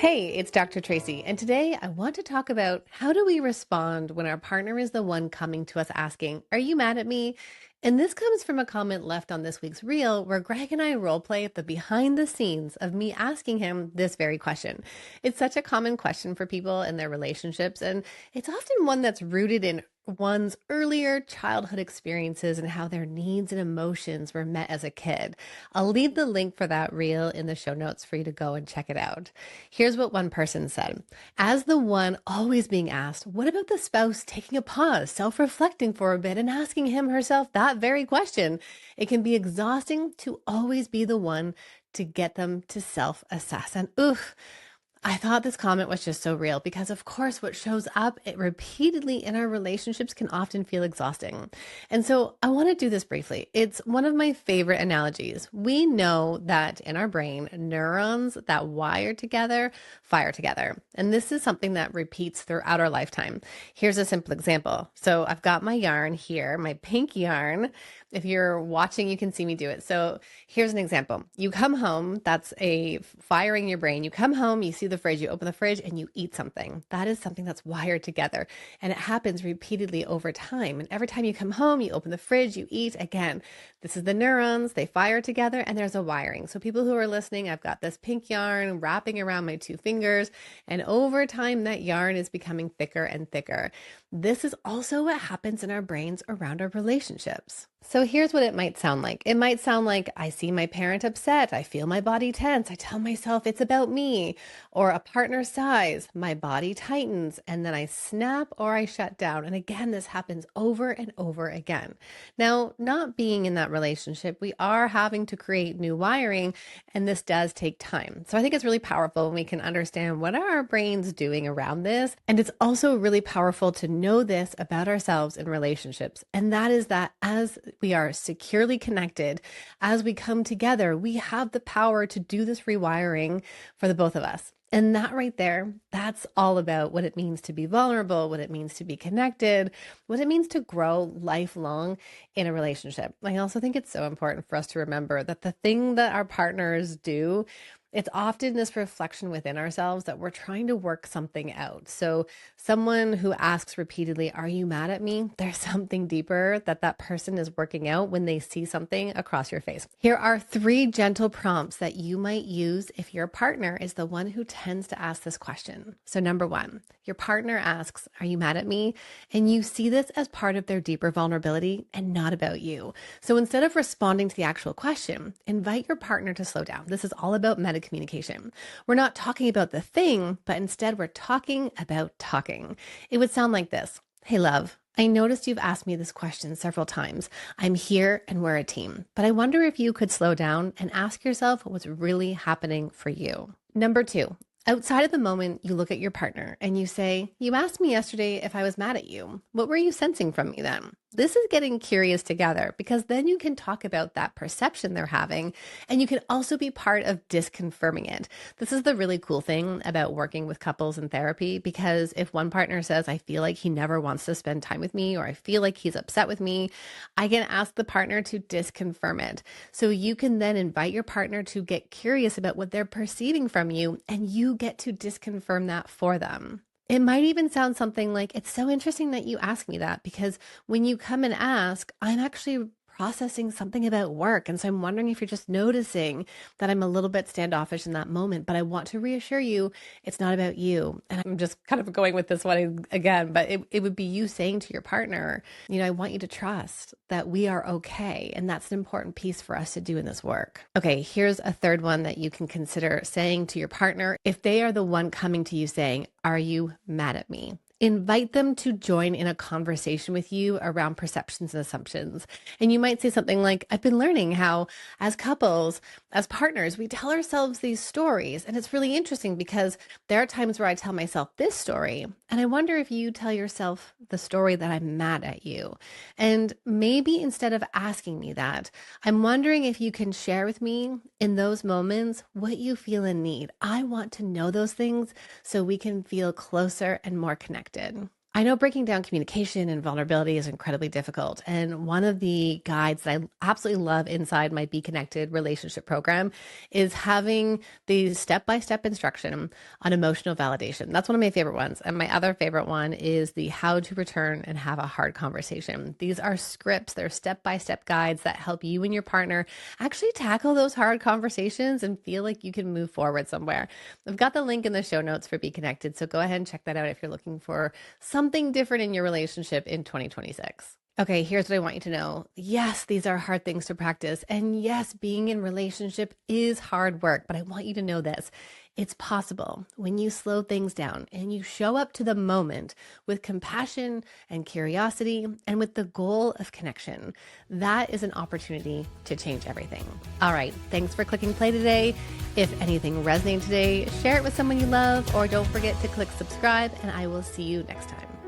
Hey, it's Dr. Tracy, and today I want to talk about how do we respond when our partner is the one coming to us asking, "Are you mad at me?" And this comes from a comment left on this week's reel where Greg and I role play the behind the scenes of me asking him this very question. It's such a common question for people in their relationships, and it's often one that's rooted in one's earlier childhood experiences and how their needs and emotions were met as a kid. I'll leave the link for that reel in the show notes for you to go and check it out. Here's what one person said. As the one always being asked, what about the spouse taking a pause, self-reflecting for a bit and asking him herself that very question? It can be exhausting to always be the one to get them to self-assess. And oof, I thought this comment was just so real because, of course, what shows up repeatedly in our relationships can often feel exhausting. And so I want to do this briefly. It's one of my favorite analogies. We know that in our brain, neurons that wire together fire together. And this is something that repeats throughout our lifetime. Here's a simple example. So I've got my yarn here, my pink yarn. If you're watching, you can see me do it. So here's an example. You come home, that's a fire in your brain. You come home, you see the fridge, you open the fridge and you eat something. That is something that's wired together. And it happens repeatedly over time. And every time you come home, you open the fridge, you eat again. This is the neurons, they fire together and there's a wiring. So people who are listening, I've got this pink yarn wrapping around my two fingers. And over time, that yarn is becoming thicker and thicker. This is also what happens in our brains around our relationships. So here's what it might sound like. It might sound like I see my parent upset. I feel my body tense. I tell myself it's about me. Or a partner sighs, my body tightens, and then I snap or I shut down. And again, this happens over and over again. Now, not being in that relationship, we are having to create new wiring, and this does take time. So I think it's really powerful when we can understand what are our brains doing around this. And it's also really powerful to know this about ourselves in relationships. And that is that as we are securely connected, as we come together, we have the power to do this rewiring for the both of us. And that right there, that's all about what it means to be vulnerable, what it means to be connected, what it means to grow lifelong in a relationship. I also think it's so important for us to remember that the thing that our partners do, it's often this reflection within ourselves that we're trying to work something out. So someone who asks repeatedly, "Are you mad at me?" There's something deeper that that person is working out when they see something across your face. Here are 3 gentle prompts that you might use if your partner is the one who tends to ask this question. So number 1, your partner asks, "Are you mad at me?" And you see this as part of their deeper vulnerability and not about you. So instead of responding to the actual question, invite your partner to slow down. This is all about meta communication. We're not talking about the thing, but instead we're talking about talking. It would sound like this. "Hey, love, I noticed you've asked me this question several times. I'm here and we're a team, but I wonder if you could slow down and ask yourself what's really happening for you." Number 2, outside of the moment, you look at your partner and you say, "You asked me yesterday if I was mad at you. What were you sensing from me then?" This is getting curious together because then you can talk about that perception they're having and you can also be part of disconfirming it. This is the really cool thing about working with couples in therapy because if one partner says, "I feel like he never wants to spend time with me," or "I feel like he's upset with me," I can ask the partner to disconfirm it. So you can then invite your partner to get curious about what they're perceiving from you and you get to disconfirm that for them. It might even sound something like, "It's so interesting that you ask me that because when you come and ask, I'm actually processing something about work. And so I'm wondering if you're just noticing that I'm a little bit standoffish in that moment, but I want to reassure you, it's not about you." And I'm just kind of going with this one again, but it would be you saying to your partner, "I want you to trust that we are okay." And that's an important piece for us to do in this work. Okay, here's a third one that you can consider saying to your partner if they are the one coming to you saying, "Are you mad at me?" Invite them to join in a conversation with you around perceptions and assumptions. And you might say something like, "I've been learning how as couples, as partners, we tell ourselves these stories. And it's really interesting because there are times where I tell myself this story. And I wonder if you tell yourself the story that I'm mad at you. And maybe instead of asking me that, I'm wondering if you can share with me in those moments what you feel and need. I want to know those things so we can feel closer and more connected." I know breaking down communication and vulnerability is incredibly difficult. And one of the guides that I absolutely love inside my Be Connected relationship program is having the step-by-step instruction on emotional validation. That's one of my favorite ones. And my other favorite one is the how to return and have a hard conversation. These are scripts, they're step-by-step guides that help you and your partner actually tackle those hard conversations and feel like you can move forward somewhere. I've got the link in the show notes for Be Connected. So go ahead and check that out if you're looking for something different in your relationship in 2026. Okay, here's what I want you to know. Yes, these are hard things to practice. And yes, being in relationship is hard work, but I want you to know this. It's possible when you slow things down and you show up to the moment with compassion and curiosity and with the goal of connection. That is an opportunity to change everything. All right, thanks for clicking play today. If anything resonated today, share it with someone you love, or don't forget to click subscribe, and I will see you next time.